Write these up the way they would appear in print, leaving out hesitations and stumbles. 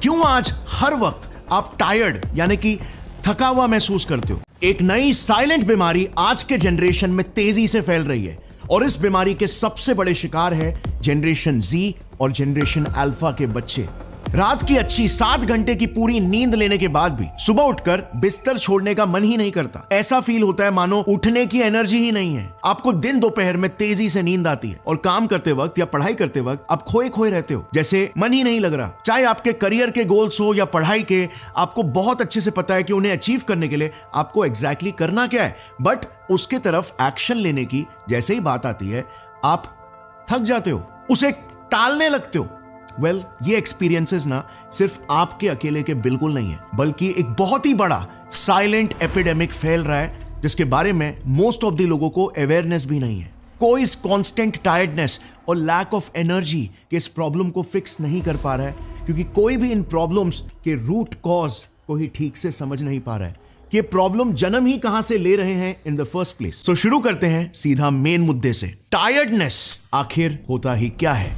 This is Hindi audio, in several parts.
क्यों आज हर वक्त आप टायर्ड यानी कि थका हुआ महसूस करते हो? एक नई साइलेंट बीमारी आज के जनरेशन में तेजी से फैल रही है और इस बीमारी के सबसे बड़े शिकार है जनरेशन जी और जनरेशन अल्फा के बच्चे। रात की अच्छी 7 घंटे की पूरी नींद लेने के बाद भी सुबह उठकर बिस्तर छोड़ने का मन ही नहीं करता। ऐसा फील होता है मानो उठने की एनर्जी ही नहीं है। आपको दिन दोपहर में तेजी से नींद आती है और काम करते वक्त या पढ़ाई करते वक्त आप खोए खोए रहते हो, जैसे मन ही नहीं लग रहा। चाहे आपके करियर के गोल्स हो या पढ़ाई के, आपको बहुत अच्छे से पता है कि उन्हें अचीव करने के लिए आपको एग्जैक्टली करना क्या है, बट उसके तरफ एक्शन लेने की जैसे ही बात आती है आप थक जाते हो, उसे टालने लगते हो। ये एक्सपीरियंसेस ना सिर्फ आपके अकेले के बिल्कुल नहीं है, बल्कि एक बहुत ही बड़ा साइलेंट एपिडेमिक फैल रहा है जिसके बारे में मोस्ट ऑफ द लोगों को अवेयरनेस भी नहीं है। कोई इस कांस्टेंट टायर्डनेस और लैक ऑफ एनर्जी के इस प्रॉब्लम को फिक्स नहीं कर पा रहा है, क्योंकि कोई भी इन प्रॉब्लम्स के रूट कॉज को ही ठीक से समझ नहीं पा रहा है कि ये प्रॉब्लम जन्म ही कहां से ले रहे हैं इन द फर्स्ट प्लेस। तो शुरू करते हैं सीधा मेन मुद्दे से। टायर्डनेस आखिर होता ही क्या है?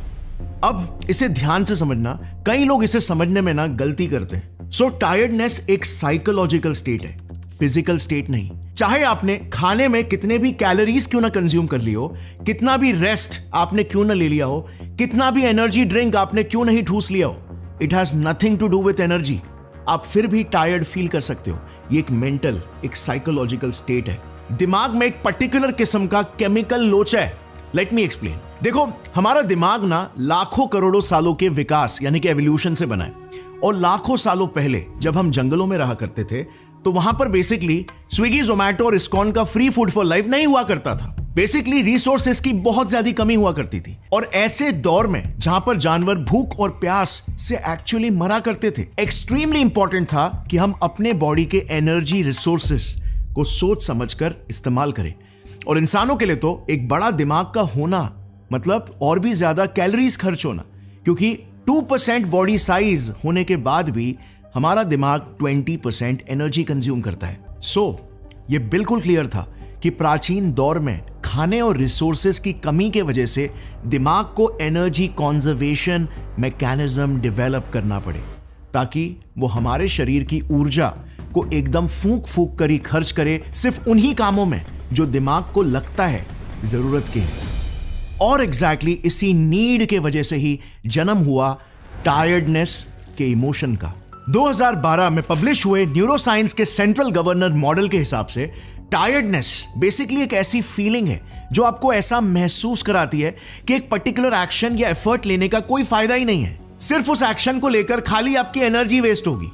अब इसे ध्यान से समझना, कई लोग इसे समझने में ना गलती करते हैं। टायर्डनेस एक साइकोलॉजिकल स्टेट है, फिजिकल स्टेट नहीं। चाहे आपने खाने में कितने भी कैलोरीज क्यों ना कंज्यूम कर ली हो, कितना भी रेस्ट आपने क्यों ना ले लिया हो, कितना भी एनर्जी ड्रिंक आपने क्यों नहीं ठूस लिया हो, it has nothing to do with energy. आप फिर भी टायर्ड फील कर सकते हो। ये एक मेंटल, एक साइकोलॉजिकल स्टेट है। दिमाग में एक पर्टिकुलर किस्म का केमिकल लोचा है। Let me explain. देखो, हमारा दिमाग ना लाखों करोड़ों सालों के विकास यानी कि एवोल्यूशन से बना है, और लाखों सालों पहले जब हम जंगलों में रहा करते थे तो वहां पर बेसिकली स्विगी, जोमैटो और इस्कॉन का फ्री फूड फॉर लाइफ नहीं हुआ करता था। बेसिकली रिसोर्सेस की बहुत ज्यादा कमी हुआ करती थी, और ऐसे दौर में जहां पर जानवर भूख और प्यास से एक्चुअली मरा करते थे, एक्सट्रीमली इंपॉर्टेंट था कि हम अपने बॉडी के एनर्जी रिसोर्सेस को सोच समझकर इस्तेमाल करें। और इंसानों के लिए तो एक बड़ा दिमाग का होना मतलब और भी ज्यादा कैलोरीज खर्च होना, क्योंकि 2% बॉडी साइज होने के बाद भी हमारा दिमाग 20% एनर्जी कंज्यूम करता है। ये बिल्कुल क्लियर था कि प्राचीन दौर में खाने और रिसोर्सेज की कमी के वजह से दिमाग को एनर्जी कॉन्जर्वेशन मैकेनिज्म डेवलप करना पड़े, ताकि वो हमारे शरीर की ऊर्जा को एकदम फूंक फूंक कर ही खर्च करे, सिर्फ उन्हीं कामों में जो दिमाग को लगता है जरूरत के। और एग्जैक्टली इसी नीड के वजह से ही जन्म हुआ टायर्डनेस के इमोशन का। 2012 में पब्लिश हुए न्यूरोसाइंस के सेंट्रल गवर्नर मॉडल के हिसाब से टायर्डनेस बेसिकली एक ऐसी फीलिंग है जो आपको ऐसा महसूस कराती है कि एक पर्टिकुलर एक्शन या एफर्ट लेने का कोई फायदा ही नहीं है, सिर्फ उस एक्शन को लेकर खाली आपकी एनर्जी वेस्ट होगी।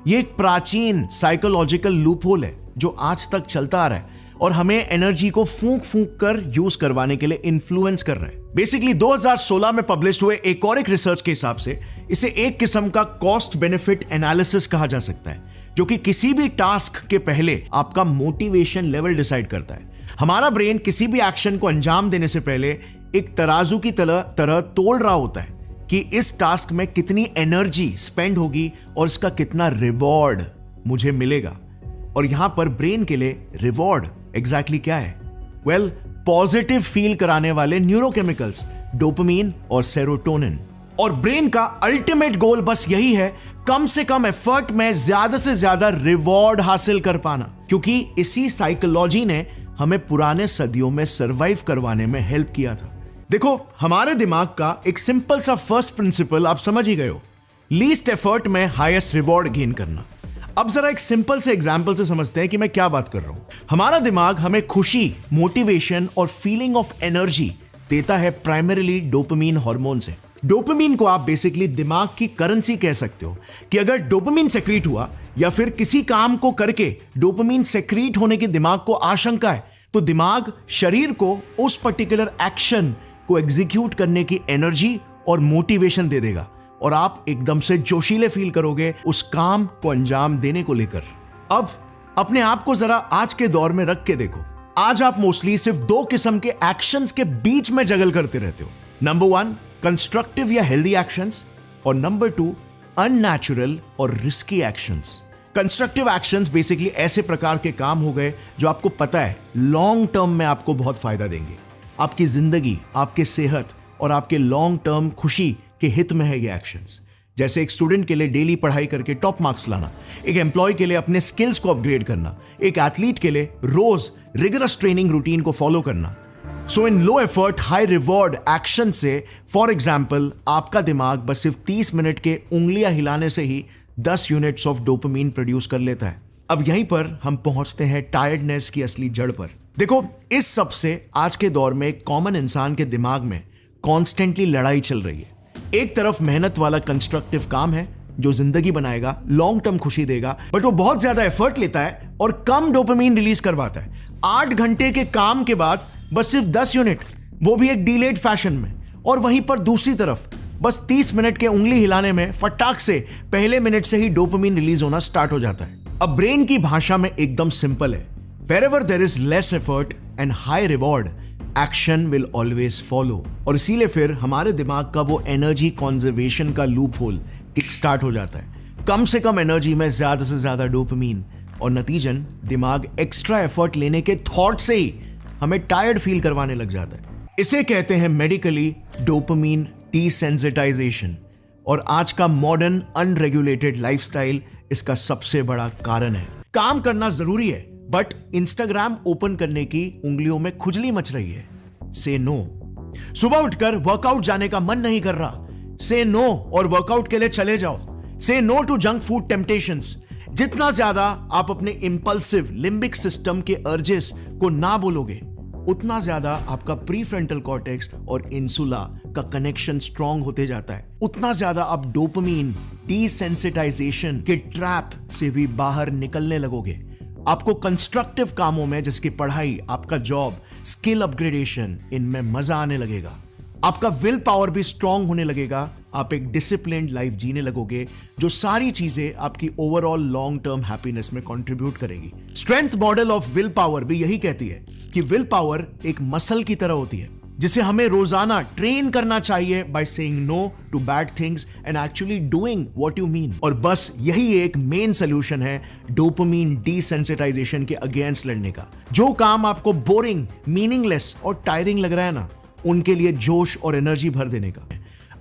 ये एक प्राचीन साइकोलॉजिकल लूपहोल है जो आज तक चलता आ रहा है और हमें एनर्जी को फूंक फूंक कर यूज करवाने के लिए इन्फ्लुएंस कर रहा है। बेसिकली 2016 में पब्लिश हुए एक और एक रिसर्च के हिसाब से इसे एक किस्म का कॉस्ट बेनिफिट एनालिसिस कहा जा सकता है, जो कि किसी भी टास्क के पहले आपका मोटिवेशन लेवल डिसाइड करता है। हमारा ब्रेन किसी भी एक्शन को अंजाम देने से पहले एक तराजू की तरह तोल रहा होता है कि इस टास्क में कितनी एनर्जी स्पेंड होगी और इसका कितना रिवॉर्ड मुझे मिलेगा। और यहां पर ब्रेन के लिए रिवॉर्ड एग्जैक्टली क्या है? पॉजिटिव फील कराने वाले न्यूरोकेमिकल्स डोपामिन और सेरोटोनिन। और ब्रेन का अल्टीमेट गोल बस यही है, कम से कम एफर्ट में ज्यादा से ज्यादा रिवॉर्ड हासिल कर पाना, क्योंकि इसी साइकोलॉजी ने हमें पुराने सदियों में सरवाइव करवाने में हेल्प किया था। देखो, हमारे दिमाग का एक सिंपल सा फर्स्ट प्रिंसिपल आप समझ ही गए हो, लीस्ट एफर्ट में हाईएस्ट रिवॉर्ड गेन करना। अब जरा एक सिंपल से एग्जांपल से समझते हैं कि मैं क्या बात कर रहा हूं। हमारा दिमाग हमें खुशी, मोटिवेशन और फीलिंग ऑफ एनर्जी देता है प्राइमरीली डोपामिन हार्मोन से। डोपामिन को आप बेसिकली दिमाग की करेंसी कह सकते हो कि अगर डोपामिन सेक्रीट हुआ या फिर किसी काम को करके डोपामिन सेक्रीट होने की दिमाग को आशंका है, तो दिमाग शरीर को उस पर्टिकुलर एक्शन को एग्जीक्यूट करने की एनर्जी और मोटिवेशन दे देगा और आप एकदम से जोशीले फील करोगे उस काम को अंजाम देने को लेकर। अब अपने आप को जरा आज के दौर में रख के देखो। आज आप मोस्टली सिर्फ 2 किस्म के एक्शंस के बीच में जगल करते रहते हो। नंबर 1 कंस्ट्रक्टिव या हेल्दी एक्शंस, और नंबर 2 अननेचुरल और risky actions. Constructive actions basically ऐसे प्रकार के काम हो गए जो आपको पता है लॉन्ग टर्म में आपको बहुत फायदा देंगे, आपकी जिंदगी, आपके सेहत और आपके लॉन्ग टर्म खुशी के हित में है ये एक्शंस। जैसे एक स्टूडेंट के लिए डेली पढ़ाई करके टॉप मार्क्स लाना, एक एम्प्लॉय के लिए अपने स्किल्स को अपग्रेड करना, एक एथलीट के लिए रोज रिगरस ट्रेनिंग रूटीन को फॉलो करना। So in low effort high reward action से, फॉर एग्जाम्पल, आपका दिमाग बस सिर्फ 30 मिनट के उंगलियां हिलाने से ही 10 यूनिट्स ऑफ डोपामीन प्रोड्यूस कर लेता है। अब यहीं पर हम पहुंचते हैं टायर्डनेस की असली जड़ पर। देखो, इस सब से आज के दौर में एक कॉमन इंसान के दिमाग में कॉन्स्टेंटली लड़ाई चल रही है। एक तरफ मेहनत वाला कंस्ट्रक्टिव काम है जो जिंदगी बनाएगा, लॉन्ग टर्म खुशी देगा, बट वो बहुत ज्यादा एफर्ट लेता है और कम डोपामीन रिलीज करवाता है। 8 घंटे के काम के बाद बस सिर्फ 10 यूनिट, वो भी एक डिलेड फैशन में। और वहीं पर दूसरी तरफ बस 30 मिनट के उंगली हिलाने में फटाक से पहले मिनट से ही डोपामीन रिलीज होना स्टार्ट हो जाता है। अब ब्रेन की भाषा में एकदम सिंपल है, wherever there is less effort and high reward, action will always follow। और इसीलिए फिर हमारे दिमाग का वो एनर्जी कॉन्जर्वेशन का लूप होल किक स्टार्ट हो जाता है। कम से कम एनर्जी में ज्यादा से ज्यादा डोपामीन, और नतीजन दिमाग एक्स्ट्रा एफर्ट लेने के थॉट से ही हमें टायर्ड फील करवाने लग जाता है। इसे कहते हैं मेडिकली डोपामीन डिसेंसिटाइजेशन, और आज का मॉडर्न अनरेगुलेटेड लाइफस्टाइल इसका सबसे बड़ा कारण है। काम करना जरूरी है, बट इंस्टाग्राम ओपन करने की उंगलियों में खुजली मच रही है। से नो। सुबह उठकर वर्कआउट जाने का मन नहीं कर रहा, से नो और वर्कआउट के लिए चले जाओ। Say no to junk food temptations. जितना ज्यादा आप अपने इंपल्सिव लिम्बिक सिस्टम के अर्जेस को ना बोलोगे, उतना ज्यादा आपका प्रीफ्रंटल कॉर्टेक्स और इंसुला का कनेक्शन स्ट्रांग होते जाता है। उतना ज्यादा आप डोपामीन डिसेंसिटाइजेशन के ट्रैप से भी बाहर निकलने लगोगे। आपको कंस्ट्रक्टिव कामों में, जैसे कि पढ़ाई, आपका जॉब, स्किल अपग्रेडेशन, इनमें मजा आने लगेगा। आपका विल पावर भी स्ट्रांग होने लगेगा। आप एक डिसिप्लिन्ड लाइफ जीने लगोगे, जो सारी चीजें आपकी ओवरऑल लॉन्ग टर्म हैप्पीनेस में कंट्रीब्यूट करेगी। Strength model of will power भी यही कहती है कि विल पावर एक मसल की तरह होती है, जिसे हमें रोजाना ट्रेन करना चाहिए by saying no to bad things and actually doing what you mean. और बस यही एक मेन सोल्यूशन है डोपामीन डिसेंसिटाइजेशन के अगेंस्ट लड़ने का। जो काम आपको बोरिंग, मीनिंगलेस और टायरिंग लग रहा है ना, उनके लिए जोश और एनर्जी भर देने का।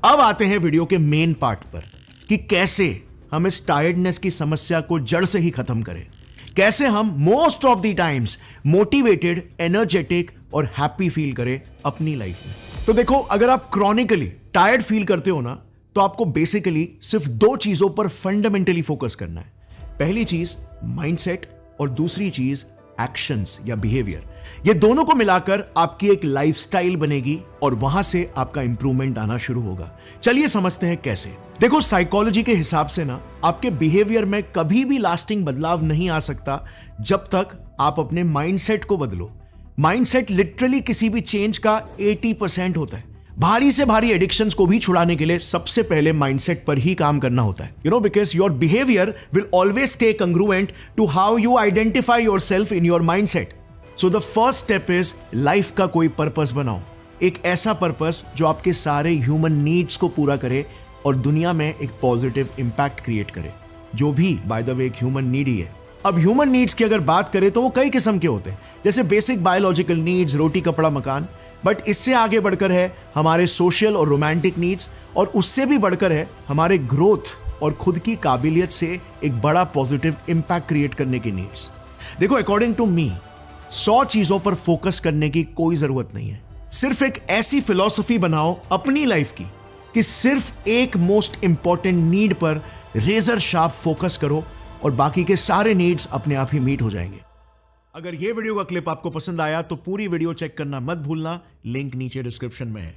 अब आते हैं वीडियो के मेन पार्ट पर कि कैसे हम इस टायर्डनेस की समस्या को जड़ से ही खत्म करें, कैसे हम most of the times motivated, energetic और हैप्पी फील करें अपनी लाइफ में। तो देखो, अगर आप क्रॉनिकली टायर्ड फील करते हो ना, तो आपको बेसिकली सिर्फ 2 चीजों पर फंडामेंटली फोकस करना है। पहली चीज माइंडसेट और दूसरी चीज एक्शंस या बिहेवियर। ये दोनों को मिलाकर आपकी एक लाइफस्टाइल बनेगी और वहां से आपका इंप्रूवमेंट आना शुरू होगा। चलिए समझते हैं कैसे। देखो, साइकोलॉजी के हिसाब से ना, आपके बिहेवियर में कभी भी लास्टिंग बदलाव नहीं आ सकता जब तक आप अपने माइंडसेट को बदलो। माइंडसेट लिटरली किसी भी चेंज का 80% होता है। भारी से भारी एडिक्शंस को भी छुड़ाने के लिए सबसे पहले माइंडसेट पर ही काम करना होता है। Because your behaviour will always stay congruent to how you identify yourself in your mindset. So the first step is, life का कोई पर्पस बनाओ। एक ऐसा पर्पस जो आपके सारे ह्यूमन नीड्स को पूरा करे और दुनिया में एक पॉजिटिव इंपैक्ट क्रिएट करे, जो भी बाय द वे एक ह्यूमन नीड ही है। अब ह्यूमन नीड्स की अगर बात करें तो वो कई किस्म के होते हैं, जैसे बेसिक बायोलॉजिकल नीड्स, रोटी कपड़ा मकान। बट इससे आगे बढ़कर है हमारे सोशल और रोमांटिक नीड्स, और उससे भी बढ़कर है हमारे ग्रोथ और खुद की काबिलियत से एक बड़ा पॉजिटिव इंपैक्ट क्रिएट करने की नीड्स। देखो, अकॉर्डिंग टू मी 100 चीजों पर फोकस करने की कोई जरूरत नहीं है। सिर्फ एक ऐसी फिलॉसफी बनाओ अपनी लाइफ की कि सिर्फ एक मोस्ट इंपॉर्टेंट नीड पर रेजर शार्प फोकस करो और बाकी के सारे नीड्स अपने आप ही मीट हो जाएंगे। अगर ये वीडियो का क्लिप आपको पसंद आया तो पूरी वीडियो चेक करना मत भूलना, लिंक नीचे डिस्क्रिप्शन में है।